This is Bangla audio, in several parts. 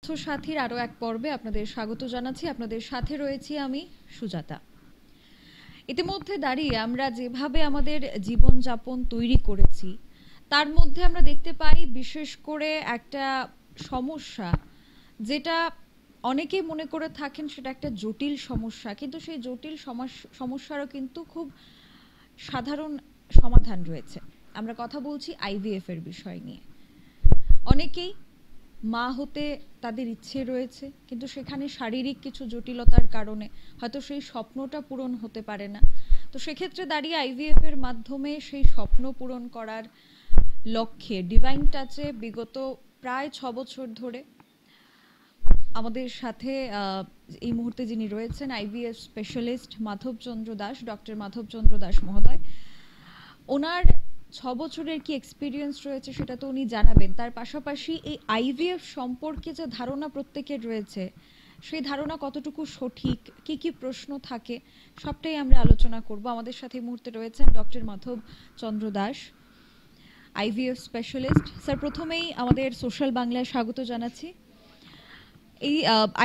স্বাস্থ্য সাথীর আরও এক পর্বে আপনাদের স্বাগত জানাচ্ছি। আপনাদের সাথে রয়েছি আমি সুজাতা। ইতিমধ্যে দাঁড়িয়ে আমরা যেভাবে আমাদের জীবনযাপন তৈরি করেছি তার মধ্যে আমরা দেখতে পাই বিশেষ করে একটা সমস্যা, যেটা অনেকেই মনে করে থাকেন সেটা একটা জটিল সমস্যা, কিন্তু সেই জটিল সমস্যারও কিন্তু খুব সাধারণ সমাধান রয়েছে। আমরা কথা বলছি আইভিএফ এর বিষয় নিয়ে। অনেকেই মা হতে তাদের ইচ্ছে রয়েছে, কিন্তু সেখানে শারীরিক কিছু জটিলতার কারণে হয়তো সেই স্বপ্নটা পূরণ হতে পারে না। তো সেক্ষেত্রে দাঁড়িয়ে আইভিএফ এর মাধ্যমে সেই স্বপ্ন পূরণ করার লক্ষ্যে ডিভাইন টাচে বিগত প্রায় 6 বছর ধরে আমাদের সাথে এই মুহূর্তে যিনি রয়েছেন IVF specialist Madhabchandra Das, doctor Madhabchandra Das মহোদয়। ওনার 6 বছরের কি এক্সপিরিয়েন্স রয়েছে সেটা তো উনি জানাবেন। তার পাশাপাশি এই আইভিএফ সম্পর্কে যে ধারণা প্রত্যেকের রয়েছে সেই ধারণা কতটুকু সঠিক, কি কি প্রশ্ন থাকে, সবটাই আমরা আলোচনা করব। আমাদের সাথে এই মুহূর্তে রয়েছেন doctor Madhabchandra Das, IVF specialist. Sir, প্রথমেই আমাদের সোশ্যাল বাংলায় স্বাগত জানাচ্ছি। এই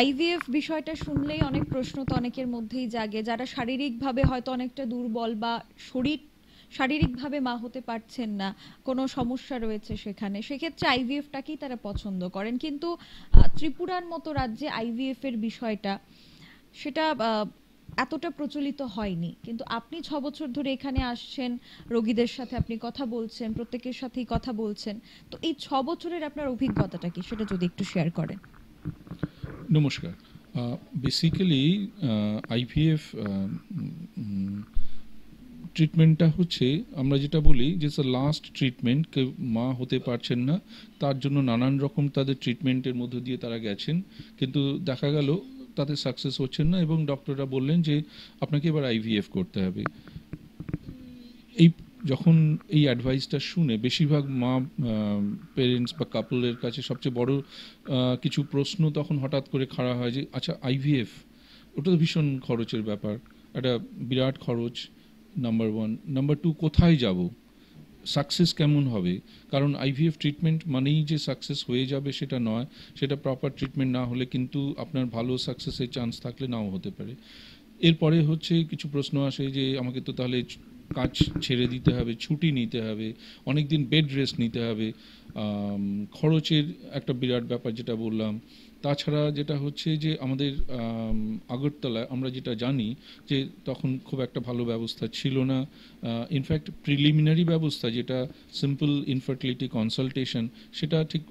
আইভিএফ বিষয়টা শুনলেই অনেক প্রশ্ন তো অনেকের মধ্যেই জাগে, যারা শারীরিকভাবে হয়তো অনেকটা দুর্বল বা শারীরিকভাবে মা হতে পারছেন না, কোনো সমস্যা রয়েছে সেখানে, সেক্ষেত্রে আইভিএফটাকেই তারা পছন্দ করেন। কিন্তু ত্রিপুরার মতো রাজ্যে আইভিএফ এর বিষয়টা সেটা এতটা প্রচলিত হয়নি। কিন্তু আপনি 6 বছর ধরে এখানে আসছেন, রোগীদের সাথে আপনি কথা বলছেন, প্রত্যেকের সাথেই কথা বলছেন। তো এই 6 বছরের আপনার অভিজ্ঞতাটা কি, সেটা যদি একটু শেয়ার করেন। নমস্কার। বেসিক্যালি আইভিএফ ট্রিটমেন্টটা হচ্ছে, আমরা যেটা বলি যে লাস্ট ট্রিটমেন্ট। কেউ মা হতে পারছেন না, তার জন্য নানান রকম তাদের ট্রিটমেন্টের মধ্য দিয়ে তারা গেছেন, কিন্তু দেখা গেল তাদের সাকসেস হচ্ছেন না এবং ডক্টররা বললেন যে আপনাকে এবার আইভিএফ করতে হবে। যখন এই অ্যাডভাইসটা শুনে বেশিরভাগ মা পেরেন্টস বা কাপলের কাছে সবচেয়ে বড় কিছু প্রশ্ন তখন হঠাৎ করে খাড়া হয় যে আচ্ছা আইভিএফ, ওটা তো ভীষণ খরচের ব্যাপার, একটা বিরাট খরচ, নাম্বার 1। নাম্বার 2, কোথায় যাব, সাকসেস কেমন হবে? কারণ আইভিএফ ট্রিটমেন্ট মানেই যে সাকসেস হয়ে যাবে সেটা নয়, সেটা প্রপার ট্রিটমেন্ট না হলে কিন্তু আপনার ভালো সাকসেসের চান্স থাকলে নাও হতে পারে। এরপরে হচ্ছে কিছু প্রশ্ন আসে যে আমাকে তো তাহলে কাজ ছেড়ে দিতে হবে, ছুটি নিতে হবে, অনেক দিন বেড রেস্ট নিতে হবে, খরচের একটা বিরাট ব্যাপার যেটা বললাম। তাছাড়া যেটা হচ্ছে যে আমাদের আগরতলায় আমরা যেটা জানি যে তখন খুব একটা ভালো ব্যবস্থা ছিল না। ইনফ্যাক্ট প্রিলিমিনারি ব্যবস্থা যেটা সিম্পল ইনফার্টিলিটি কনসালটেশন, সেটা ঠিক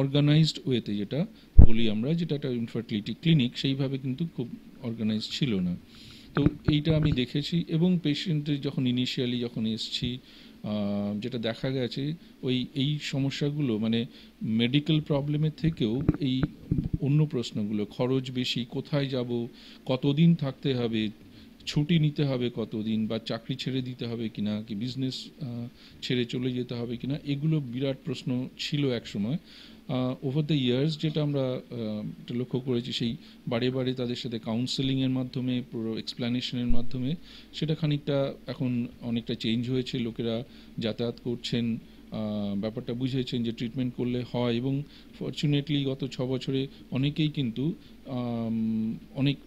অর্গানাইজড ওয়েতে যেটা বলি আমরা, যেটা একটা ইনফার্টিলিটি ক্লিনিক, সেইভাবে কিন্তু খুব অর্গানাইজ ছিল না। তো এইটা আমি দেখেছি এবং পেশেন্টের যখন ইনিশিয়ালি যখন এসছি যেটা দেখা গেছে এই সমস্যাগুলো মানে মেডিকেল প্রবলেমের থেকেও এই অন্য প্রশ্নগুলো, খরচ বেশি, কোথায় যাব, কতদিন থাকতে হবে, ছুটি নিতে হবে কতদিন, বা চাকরি ছেড়ে দিতে হবে কিনা, কি বিজনেস ছেড়ে চলে যেতে হবে কিনা, এগুলো বিরাট প্রশ্ন ছিল একসময়। ওভার দ্য ইয়ার্স যেটা আমরা লক্ষ্য করেছি, সেই বারে বারে তাদের সাথে কাউন্সেলিংয়ের মাধ্যমে, পুরো এক্সপ্লানেশনের মাধ্যমে সেটা খানিকটা এখন অনেকটা চেঞ্জ হয়েছে। লোকেরা যাতায়াত করছেন, ব্যাপারটা বুঝেছেন যে ট্রিটমেন্ট করলে হয়, এবং ফর্চুনেটলি গত 6 বছরে অনেকেই কিন্তু অনেক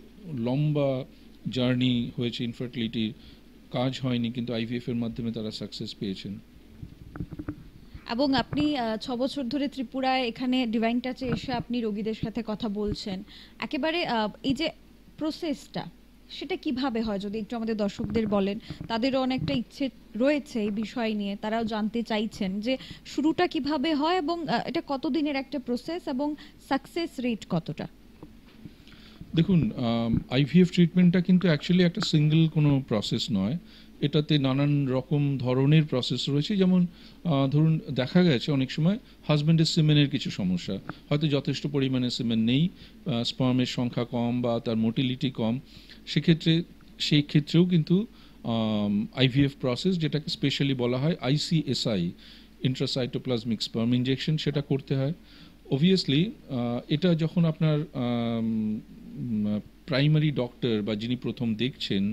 লম্বা জার্নি হয়েছে ইনফার্টিলিটির, কাজ হয়নি, কিন্তু আইভিএফ এর মাধ্যমে তারা সাকসেস পেয়েছেন। এবং আপনি 6 বছর ধরে ত্রিপুরায় এখানে ডিভাইন টাচে এসে আপনি রোগীদের সাথে কথা বলছেন, একেবারে এই যে প্রসেসটা সেটা কিভাবে হয় যদি একটু আমাদের দর্শকদের বলেন। তাদেরও অনেকটা ইচ্ছে রয়েছে এই বিষয় নিয়ে, তারাও জানতে চাইছেন যে শুরুটা কিভাবে হয় এবং এটা কতদিনের একটা প্রসেস এবং সাকসেস রেট কতটা। দেখুন, আইভিএফ ট্রিটমেন্টটা কিন্তু অ্যাকচুয়ালি একটা সিঙ্গেল কোনো প্রসেস নয়, এটাতে নানান রকম ধরনের প্রসেস রয়েছে। যেমন ধরুন দেখা গেছে অনেক সময় হাজব্যান্ডের সিমেনের কিছু সমস্যা, হয়তো যথেষ্ট পরিমাণে সিমেন নেই, স্পার্মের সংখ্যা কম বা তার মোটিলিটি কম, সেই ক্ষেত্রেও কিন্তু আইভিএফ প্রসেস, যেটাকে স্পেশালি বলা হয় আইসিএসআই, ইন্ট্রাসাইটোপ্লাজমিক স্পার্ম ইনজেকশন, সেটা করতে হয়। অবভিয়াসলি এটা যখন আপনার প্রাইমারি ডক্টর বা যিনি প্রথম দেখছেন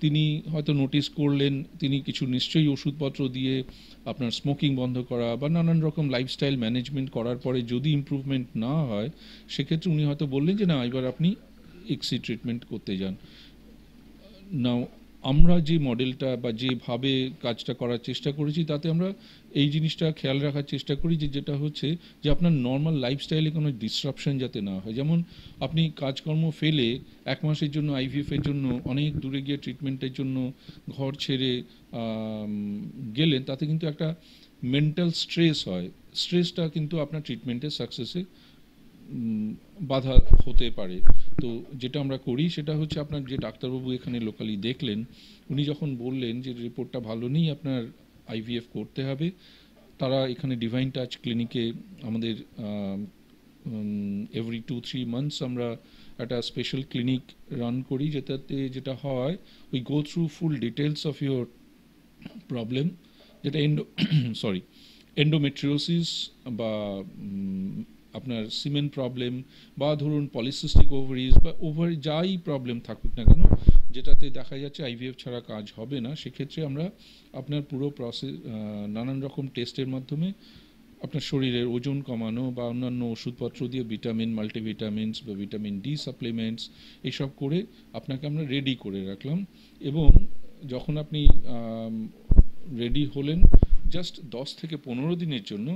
তিনি হয়তো নোটিস করলেন, তিনি কিছু নিশ্চয়ই ওষুধপত্র দিয়ে আপনার স্মোকিং বন্ধ করা বা নানান রকম লাইফস্টাইল ম্যানেজমেন্ট করার পরে যদি ইমপ্রুভমেন্ট না হয়, সেক্ষেত্রে উনি হয়তো বললেন যে না, এবার আপনি এক্সি ট্রিটমেন্ট করতে যান। নাও আমরা যে মডেলটা বা যেভাবে কাজটা করার চেষ্টা করেছি, তাতে আমরা এই জিনিসটা খেয়াল রাখার চেষ্টা করি যে যেটা হচ্ছে যে আপনার নর্মাল লাইফস্টাইলে কোনো ডিসরাপশন যাতে না হয়। যেমন আপনি কাজকর্ম ফেলে 1 মাসের জন্য আইভিএফের জন্য অনেক দূরে গিয়ে ট্রিটমেন্টের জন্য ঘর ছেড়ে গেলেন, তাতে কিন্তু একটা মেন্টাল স্ট্রেস হয়। স্ট্রেসটা কিন্তু আপনার ট্রিটমেন্টের সাকসেসে বাধা হতে পারে। তো যেটা আমরা করি সেটা হচ্ছে, আপনার যে ডাক্তারবাবু এখানে লোকালি দেখলেন, উনি যখন বললেন যে রিপোর্টটা ভালো নেই, আপনার আইভিএফ করতে হবে, তারা এখানে ডিভাইন টাচ ক্লিনিকে আমাদের এভরি 2-3 মান্থস আমরা একটা স্পেশাল ক্লিনিক রান করি, যেটাতে যেটা হয়, we go through full details of your problem, যেটা এন্ডোমেট্রিওসিস বা আপনার সিমেন প্রবলেম বা ধরুন পলিসিস্টিক ওভারিজ বা যাই প্রবলেম থাকুক না কেন, যেটাতে দেখা যাচ্ছে আইভিএফ ছাড়া কাজ হবে না, সেক্ষেত্রে আমরা আপনার পুরো প্রসেস নানান রকম টেস্টের মাধ্যমে আপনার শরীরের ওজন কমানো বা অন্যান্য ওষুধপত্র দিয়ে ভিটামিন, মাল্টিভিটামিনস বা ভিটামিন ডি সাপ্লিমেন্টস এইসব করে আপনাকে আমরা রেডি করে রাখলাম। এবং যখন আপনি রেডি হলেন, জাস্ট 10 থেকে 15 দিনের জন্য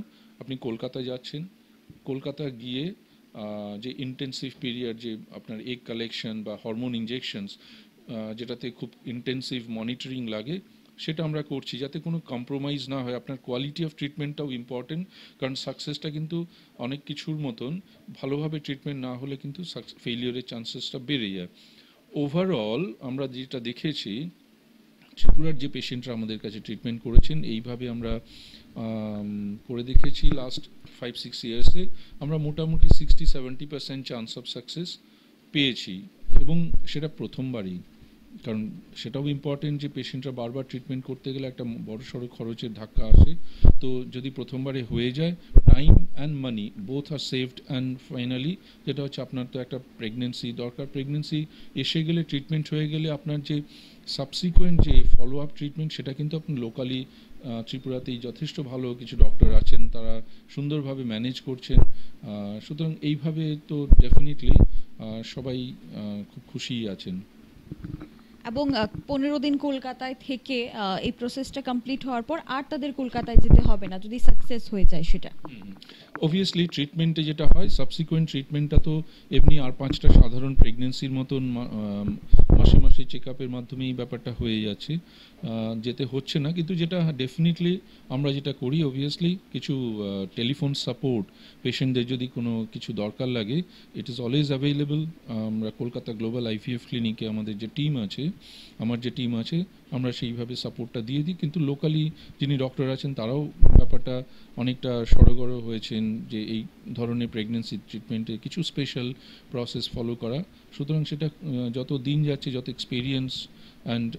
আপনি কলকাতা যাচ্ছেন। কলকাতা গিয়ে যে ইন্টেন্সিভ পিরিয়ড, যে আপনার এগ কালেকশন বা হরমোন ইনজেকশনস, যেটাতে খুব ইন্টেন্সিভ মনিটরিং লাগে, সেটা আমরা করছি যাতে কোনো কম্প্রোমাইজ না হয়। আপনার কোয়ালিটি অফ ট্রিটমেন্টটাও ইম্পর্টেন্ট, কারণ সাকসেসটা কিন্তু অনেক কিছুর মতন, ভালোভাবে ট্রিটমেন্ট না হলে কিন্তু ফেলিওরের চান্সেসটা বেড়ে যায়। ওভারঅল আমরা যেটা দেখেছি, ত্রিপুরার যে পেশেন্টরা আমাদের কাছে ট্রিটমেন্ট করেছেন, এইভাবে আমরা করে দেখেছি লাস্ট 5-6 ইয়ার্সে আমরা মোটামুটি 60-70% চান্স অফ সাকসেস পেয়েছি, এবং সেটা প্রথমবারই। কারণ সেটাও ইম্পর্টেন্ট যে পেশেন্টরা বারবার ট্রিটমেন্ট করতে গেলে একটা বড় সড়ো খরচের ধাক্কা আসে। তো যদি প্রথমবারে হয়ে যায়, time and money both are saved. And finally যেটা হচ্ছে, আপনার তো একটা প্রেগনেন্সি দরকার, প্রেগনেন্সি এসে গেলে, ট্রিটমেন্ট হয়ে গেলে আপনার যে সাবসিকুয়েন্ট যে ফলো আপ ট্রিটমেন্ট, সেটা কিন্তু আপনি লোকালি ত্রিপুরাতেই যথেষ্ট ভালো কিছু ডক্টর আছেন, তারা সুন্দরভাবে ম্যানেজ করছেন। সুতরাং এইভাবে তো ডেফিনেটলি সবাই খুব খুশিই আছেন। এবং 15 দিন কলকাতায় থেকে এই প্রসেসটা কমপ্লিট হওয়ার পর আর তাদের কলকাতায় যেতে হবে না যদি সাকসেস হয়ে যায় সেটা। অবভিয়াসলি ট্রিটমেন্টে যেটা হয়, সাবসিকুয়েন্ট ট্রিটমেন্টটা তো এমনি আর 5টা সাধারণ প্রেগনেন্সির মতন মাসে মাসে চেক আপের মাধ্যমেই ব্যাপারটা হয়ে যাচ্ছে, যেতে হচ্ছে না। কিন্তু যেটা ডেফিনেটলি আমরা যেটা করি, অবভিয়াসলি কিছু টেলিফোন সাপোর্ট, পেশেন্টদের যদি কোনো কিছু দরকার লাগে, ইট ইজ অলওয়েজ অ্যাভেলেবল। আমরা কলকাতা গ্লোবাল আইভিএফ ক্লিনিকে আমাদের যে টিম আছে, আমার যে টিম আছে, আমরা সেইভাবে সাপোর্টটা দিয়ে দিই। কিন্তু লোকালি যিনি ডক্টর আছেন, তারাও ব্যাপারটা অনেকটা সড়গড় হয়েছেন যে এই ধরনের প্রেগনেন্সি ট্রিটমেন্টে কিছু স্পেশাল প্রসেস ফলো করা। সুতরাং সেটা যত দিন যাচ্ছে, যত এক্সপিরিয়েন্স অ্যান্ড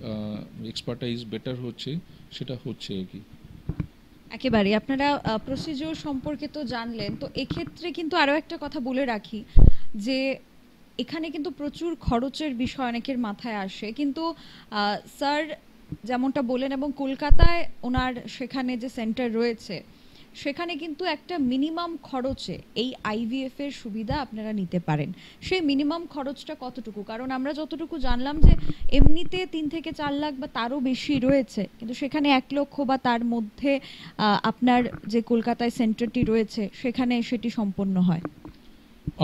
এক্সপার্টাইজ বেটার হচ্ছে, সেটা হচ্ছে আর কি। একেবারে আপনারা প্রসিডিওর সম্পর্কে তো জানলেন, তো এক্ষেত্রে কিন্তু আরও একটা কথা বলে রাখি যে এখানে কিন্তু প্রচুর খরচের বিষয় অনেকের মাথায় আসে। কিন্তু স্যার যেমনটা বলেন, এবং কলকাতায় ওনার সেখানে যে সেন্টার রয়েছে, সেখানে কিন্তু একটা মিনিমাম খরচে এই আইভিএফ এর সুবিধা আপনারা নিতে পারেন। সেই মিনিমাম খরচটা কতটুকু? কারণ আমরা যতটুকু জানলাম যে এমনিতে 3 থেকে 4 লাখ বা তারও বেশি রয়েছে, কিন্তু সেখানে 1 লক্ষ বা তার মধ্যে আপনার যে কলকাতায় সেন্টারটি রয়েছে সেখানে সেটি সম্পন্ন হয়।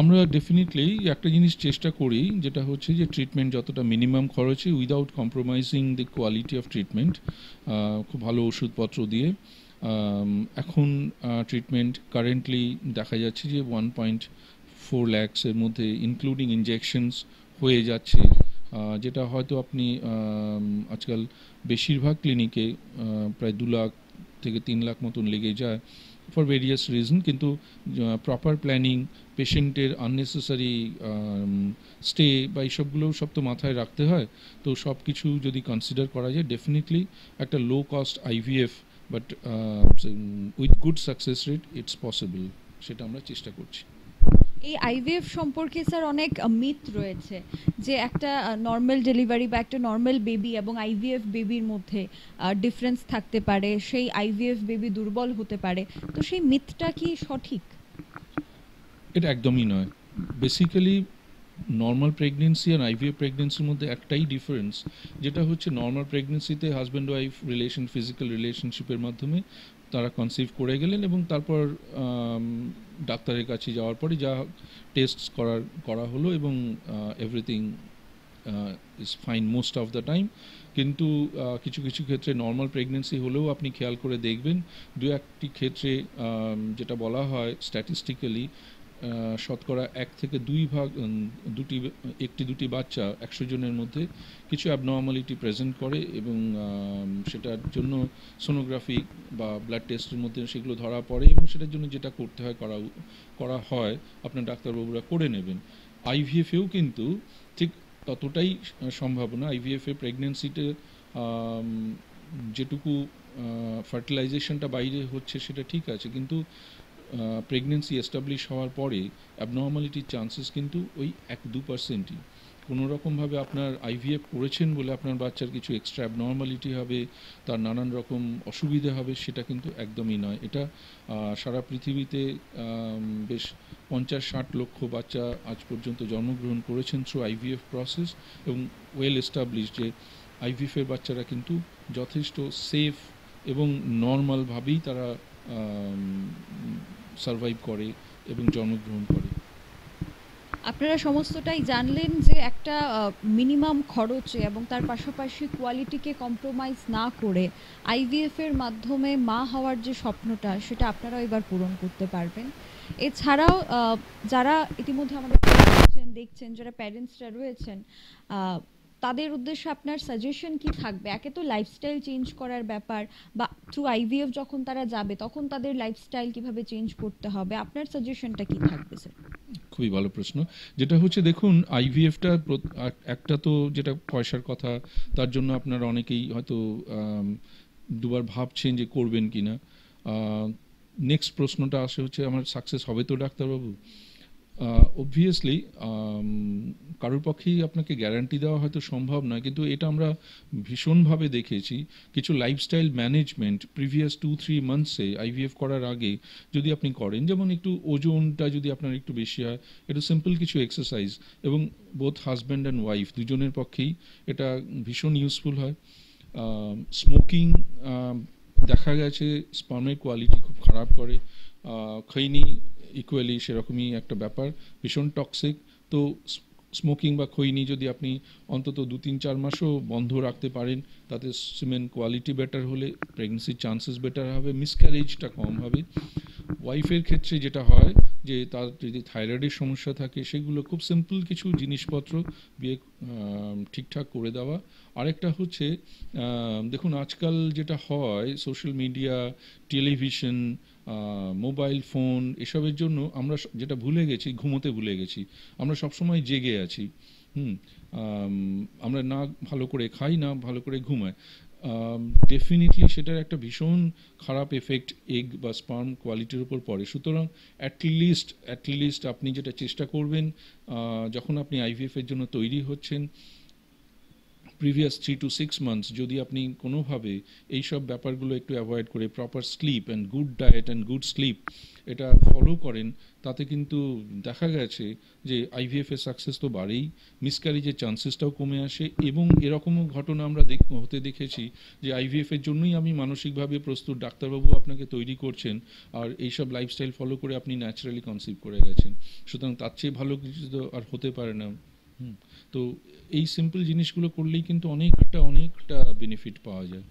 আমরা ডেফিনেটলি একটা জিনিস চেষ্টা করি, যেটা হচ্ছে যে ট্রিটমেন্ট যতটা মিনিমাম খরচে, without compromising the quality of treatment, খুব ভালো ওষুধপত্র দিয়ে। এখন ট্রিটমেন্ট কারেন্টলি দেখা যাচ্ছে যে 1.4 lakhs-এর মধ্যে ইনক্লুডিং ইনজেকশনস হয়ে যাচ্ছে, যেটা হয়তো আপনি আজকাল বেশিরভাগ ক্লিনিকে প্রায় 2 লাখ থেকে 3 লাখ মতন লেগে যায় ফর ভেরিয়াস রিজন। কিন্তু প্রপার প্ল্যানিং, পেশেন্টের আননেসেসারি স্টে বা এইসবগুলোও সব তো মাথায় রাখতে হয়। তো সব কিছু যদি কনসিডার করা যায়, ডেফিনেটলি একটা low cost IVF but with good success rate it's possible, সেটা আমরা চেষ্টা করছি। এই আইভিএফ সম্পর্কে স্যার অনেক মিথ রয়েছে যে একটা নর্মাল ডেলিভারি বা একটা নর্মাল বেবি এবং আইভিএফ বেবির মধ্যে ডিফারেন্স থাকতে পারে, সেই আইভিএফ বেবি দুর্বল হতে পারে, তো সেই মিথটা কি সঠিক? এটা একদমই নয়। বেসিক্যালি নর্মাল প্রেগনেন্সি আর আইভিএফ প্রেগনেন্সির মধ্যে একটাই ডিফারেন্স, যেটা হচ্ছে নর্মাল প্রেগনেন্সিতে হাজব্যান্ড ওয়াইফ রিলেশন, ফিজিক্যাল রিলেশনশিপের মাধ্যমে তারা কনসিভ করে গেলেন এবং তারপর ডাক্তারের কাছে যাওয়ার পরে যা টেস্ট করা হলো এবং everything is fine most of the time. কিন্তু কিছু কিছু ক্ষেত্রে নর্মাল প্রেগনেন্সি হলেও আপনি খেয়াল করে দেখবেন দু একটি ক্ষেত্রে যেটা বলা হয় স্ট্যাটিস্টিক্যালি শতকরা 1 থেকে 2 ভাগ একটি দুটি বাচ্চা 100 জনের মধ্যে কিছু অ্যাবনর্মালিটি প্রেজেন্ট করে এবং সেটার জন্য সোনোগ্রাফি বা ব্লাড টেস্টের মধ্যে সেগুলো ধরা পড়ে এবং সেটার জন্য যেটা করতে হয় করা হয় আপনার ডাক্তারবাবুরা করে নেবেন। আইভিএফেও কিন্তু ঠিক ততটাই সম্ভাবনা। আইভিএফে প্রেগনেন্সিতে যেটুকু ফার্টিলাইজেশনটা বাইরে হচ্ছে সেটা ঠিক আছে, কিন্তু প্রেগনেন্সি এস্টাবলিশ হওয়ার পরে অ্যাবনর্মালিটির চান্সেস কিন্তু ওই 1-2%ই। কোনো রকমভাবে আপনার আইভিএফ করেছেন বলে আপনার বাচ্চার কিছু এক্সট্রা অ্যাবনর্মালিটি হবে, তার নানান রকম অসুবিধে হবে, সেটা কিন্তু একদমই নয়। এটা সারা পৃথিবীতে বেশ 50-60 লক্ষ বাচ্চা আজ পর্যন্ত জন্মগ্রহণ করেছেন থ্রু আইভিএফ প্রসেস এবং ওয়েল এস্টাবলিশ যে আইভিএফের বাচ্চারা কিন্তু যথেষ্ট সেফ এবং নর্মালভাবেই তারা সারভাইভ করে এবং জন্মগ্রহণ করে। আপনারা সমস্তটাই জানলেন যে একটা মিনিমাম খরচে এবং তার পাশাপাশি কোয়ালিটিকে কম্প্রোমাইজ না করে আইভিএফ এর মাধ্যমে মা হওয়ার যে স্বপ্নটা সেটা আপনারাও এবার পূরণ করতে পারবেন। এছাড়াও যারা ইতিমধ্যে আমাদের দেখছেন, যারা প্যারেন্টসরা রয়েছেন, তাদের উদ্দেশ্যে আপনার সাজেশন কি থাকবে? একে তো লাইফস্টাইল চেঞ্জ করার ব্যাপার, বা থ্রু আইভিএফ যখন তারা যাবে তখন তাদের লাইফস্টাইল কিভাবে চেঞ্জ করতে হবে, আপনার সাজেশনটা কি থাকবে স্যার? খুবই ভালো প্রশ্ন। যেটা হচ্ছে দেখুন আইভিএফটা একটা তো যেটা পয়সার কথা, তার জন্য আপনারা অনেকেই হয়তো দুবার ভাবছেন যে করবেন কিনা। নেক্সট প্রশ্নটা আসে হচ্ছে আমার সাকসেস হবে তো ডাক্তারবাবু? অবভিয়াসলি কারোর পক্ষেই আপনাকে গ্যারান্টি দেওয়া হয়তো সম্ভব নয়, কিন্তু এটা আমরা ভীষণভাবে দেখেছি। কিছু লাইফস্টাইল ম্যানেজমেন্ট প্রিভিয়াস 2-3 মান্থসে আইভিএফ করার আগে যদি আপনি করেন, যেমন একটু ওজনটা যদি আপনার একটু বেশি হয়, একটু সিম্পল কিছু এক্সারসাইজ, এবং বোথ হাজব্যান্ড অ্যান্ড ওয়াইফ দুজনের পক্ষেই এটা ভীষণ ইউজফুল হয়। স্মোকিং দেখা গেছে স্পার্মের কোয়ালিটি খুব খারাপ করে। খৈনি ইকুয়ালি সেরকমই একটা ব্যাপার, ভীষণ টক্সিক। তো স্মোকিং বা খৈনি যদি আপনি অন্তত 2-3-4 মাসও বন্ধ রাখতে পারেন, তাতে সিমেন কোয়ালিটি বেটার হলে প্রেগনেন্সির চান্সেস বেটার হবে, মিসক্যারেজটা কম হবে। ওয়াইফের ক্ষেত্রে যেটা হয় যে তার যদি থাইরয়েডের সমস্যা থাকে, সেগুলো খুব সিম্পল কিছু জিনিসপত্র বিয়ে ঠিকঠাক করে দেওয়া। আরেকটা হচ্ছে দেখুন আজকাল যেটা হয় social media, television, mobile phone, এসবের জন্য আমরা যেটা ভুলে গেছি, ঘুমোতে ভুলে গেছি। আমরা সবসময় জেগে আছি। আমরা না ভালো করে খাই, না ভালো করে ঘুমাই। ডেফিনেটলি সেটার একটা ভীষণ খারাপ এফেক্ট এগ বা স্পার্ম কোয়ালিটির উপর পড়ে। সুতরাং অ্যাটলিস্ট আপনি যেটা চেষ্টা করবেন, যখন আপনি আইভিএফ এর জন্য তৈরি হচ্ছেন, প্রিভিয়াস 3 to 6 months যদি আপনি কোনোভাবে এইসব ব্যাপারগুলো একটু অ্যাভয়েড করে proper sleep and good diet and good sleep এটা ফলো করেন, তাতে কিন্তু দেখা গেছে যে আইভিএফ এর সাকসেস তো বাড়েই, মিসক্যারেজের চান্সেসটাও কমে আসে। এবং এরকমও ঘটনা আমরা হতে দেখেছি যে আইভিএফ এর জন্যই আমি মানসিকভাবে প্রস্তুত, ডাক্তারবাবু আপনাকে তৈরি করছেন, আর এইসব লাইফস্টাইল ফলো করে আপনি ন্যাচারালি কনসিভ করে গেছেন। সুতরাং তার চেয়ে ভালো কিছু তো আর হতে পারে না। তো এই সিম্পল জিনিসগুলো করলেই কিন্তু অনেকটা বেনিফিট পাওয়া যায়।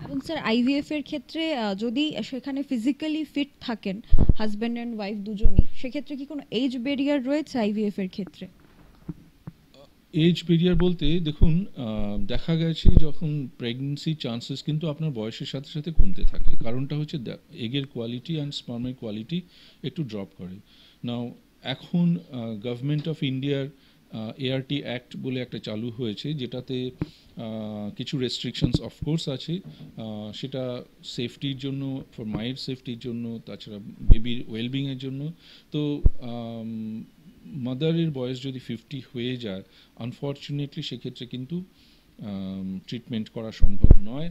এবং স্যার আইভিএফ এর ক্ষেত্রে যদি সেখানে ফিজিক্যালি ফিট থাকেন হাজব্যান্ড অ্যান্ড ওয়াইফ দুজনই, সেক্ষেত্রে কি কোনো এজ ব্যারিয়ার রয়েছে আইভিএফ এর ক্ষেত্রে? এজ ব্যারিয়ার বলতে দেখুন দেখা গেছে যখন প্রেগনেন্সি চান্সেস কিন্তু আপনার বয়সের সাথে সাথে কমতে থাকে। কারণটা হচ্ছে এগের কোয়ালিটি অ্যান্ড স্পার্মের কোয়ালিটি একটু ড্রপ করে। নাও এখন গভর্নমেন্ট অফ ইন্ডিয়ার এআরটি অ্যাক্ট বলে একটা চালু হয়েছে, যেটাতে কিছু রেস্ট্রিকশনস অফকোর্স আছে, সেটা সেফটির জন্য, ফর মায়ের সেফটির জন্য, তাছাড়া বেবির ওয়েলবিংয়ের জন্য। তো মাদারের বয়স যদি 50 হয়ে যায়, আনফর্চুনেটলি সেক্ষেত্রে কিন্তু ট্রিটমেন্ট করা সম্ভব নয়,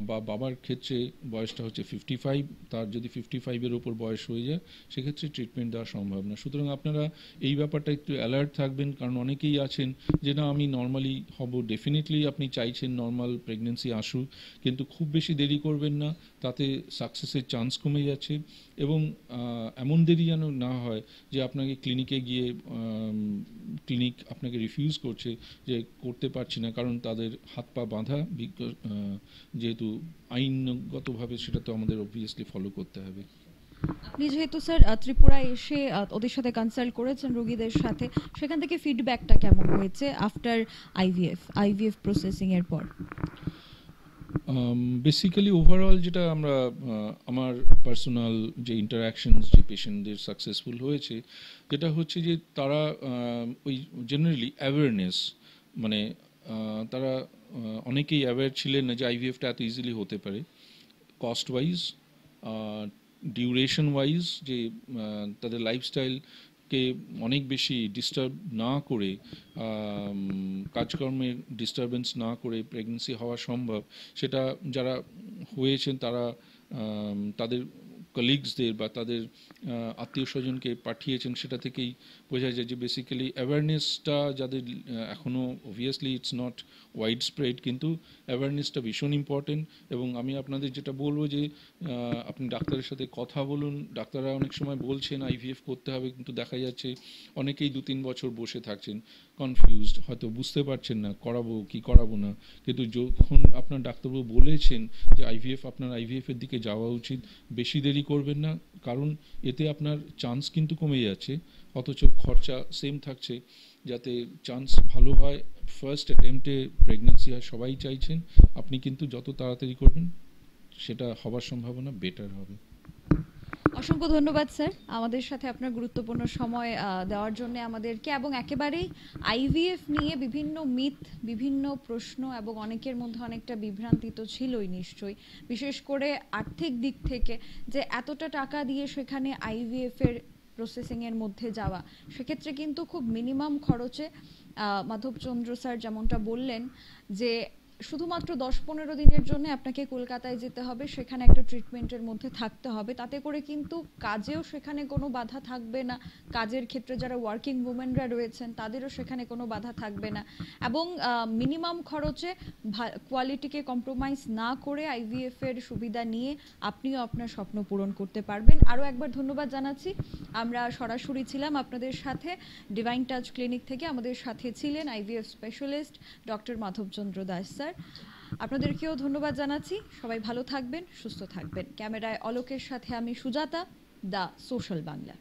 বা বাবার ক্ষেত্রে বয়সটা হচ্ছে 55, তার যদি 55-এর ওপর বয়স হয়ে যায় সেক্ষেত্রে ট্রিটমেন্ট দেওয়া সম্ভব না। সুতরাং আপনারা এই ব্যাপারটা একটু অ্যালার্ট থাকবেন, কারণ অনেকেই আছেন যে না আমি নর্মালি হব, ডেফিনেটলি আপনি চাইছেন নর্মাল প্রেগনেন্সি আসুক, কিন্তু খুব বেশি দেরি করবেন না, তাতে সাকসেসের চান্স কমে যাচ্ছে। এবং এমন দেরি যেন না হয় যে আপনাকে ক্লিনিকে গিয়ে ক্লিনিক আপনাকে রিফিউজ করছে যে করতে পারছি না, কারণ তাদের হাত পা বাঁধা, যেহেতু আইনগতভাবে সেটা তো আমাদের অবভিয়াসলি ফলো করতে হবে। আপনি যেহেতু স্যার ত্রিপুরায় এসে ওদের সাথে কনসাল্ট করেছেন রোগীদের সাথে, সেখান থেকে ফিডব্যাকটা কেমন হয়েছে আফটার আইভিএফ প্রসেসিং এর পর? বেসিক্যালি ওভারঅল যেটা আমরা আমার পার্সোনাল যে ইন্টারাকশনস যে পেশেন্টদের সাকসেসফুল হয়েছে, যেটা হচ্ছে যে তারা ওই জেনারেলি অ্যাওয়ারনেস, মানে তারা অনেকেই অ্যাওয়্যার ছিলেন না যে আইভিএফটা এত ইজিলি হতে পারে, কস্ট ওয়াইজ, ডিউরেশন ওয়াইজ, যে তাদের লাইফস্টাইলকে অনেক বেশি ডিস্টার্ব না করে, কাজকর্মের ডিস্টারবেন্স না করে প্রেগনেন্সি হওয়া সম্ভব, সেটা যারা হয়েছেন তারা তাদের কলিগসদের বা তাদের আত্মীয় স্বজনকে পাঠিয়েছেন, সেটা থেকেই বোঝা যায় যে বেসিক্যালি অ্যাওয়ারনেসটা যাদের এখনও obviously it's not wide spread, কিন্তু অ্যাওয়ারনেসটা ভীষণ ইম্পর্টেন্ট। এবং আমি আপনাদের যেটা বলবো যে আপনি ডাক্তারের সাথে কথা বলুন। ডাক্তাররা অনেক সময় বলছেন আইভিএফ করতে হবে, কিন্তু দেখা যাচ্ছে অনেকেই 2-3 বছর বসে থাকছেন কনফিউজড, হয়তো বুঝতে পারছেন না করাবো কি করাবো না। কিন্তু যখন আপনার ডাক্তারবাবু বলেছেন যে আপনার আইভিএফের দিকে যাওয়া উচিত, বেশি দেরি করবেন না, কারণ এতে আপনার চান্স কিন্তু কমে যাচ্ছে, অথচ খরচা সেম থাকছে। যাতে চান্স ভালো হয়, ফার্স্ট অ্যাটেম্পটে প্রেগনেন্সি হয়, সবাই চাইছেন, আপনি কিন্তু যত তাড়াতাড়ি করবেন সেটা হবার সম্ভাবনা বেটার হবে। অসংখ্য ধন্যবাদ স্যার, আমাদের সাথে আপনার গুরুত্বপূর্ণ সময় দেওয়ার জন্য আমাদেরকে, এবং একেবারেই আইভিএফ নিয়ে বিভিন্ন মিথ, বিভিন্ন প্রশ্ন এবং অনেকের মধ্যে অনেকটা বিভ্রান্তি তো ছিলই নিশ্চয়ই, বিশেষ করে আর্থিক দিক থেকে, যে এতটা টাকা দিয়ে সেখানে আইভিএফ এর প্রসেসিংয়ের মধ্যে যাওয়া, সেক্ষেত্রে কিন্তু খুব মিনিমাম খরচে মাধবচন্দ্র স্যার যেমনটা বললেন যে শুধুমাত্র 10-15 দিনের জন্য আপনাকে কলকাতায় যেতে হবে, সেখানে একটা ট্রিটমেন্টের মধ্যে থাকতে হবে, তাতে করে কিন্তু কাজেও সেখানে কোনো বাধা থাকবে না, কাজের ক্ষেত্রে যারা ওয়ার্কিং উমেনরা রয়েছেন তাদেরও সেখানে কোনো বাধা থাকবে না, এবং মিনিমাম খরচে কোয়ালিটিকে কম্প্রোমাইজ না করে আইভিএফ এর সুবিধা নিয়ে আপনিও আপনার স্বপ্ন পূরণ করতে পারবেন। আরও একবার ধন্যবাদ জানাচ্ছি। আমরা সরাসরি ছিলাম আপনাদের সাথে ডিভাইন টাচ ক্লিনিক থেকে, আমাদের সাথে ছিলেন IVF specialist doctor Madhabchandra Das sir. আপনাদেরকেও ধন্যবাদ জানাচ্ছি। সবাই ভালো থাকবেন, সুস্থ থাকবেন। ক্যামেরায় অলোকের সাথে আমি সুজাতা, দ্য সোশ্যাল বাংলা।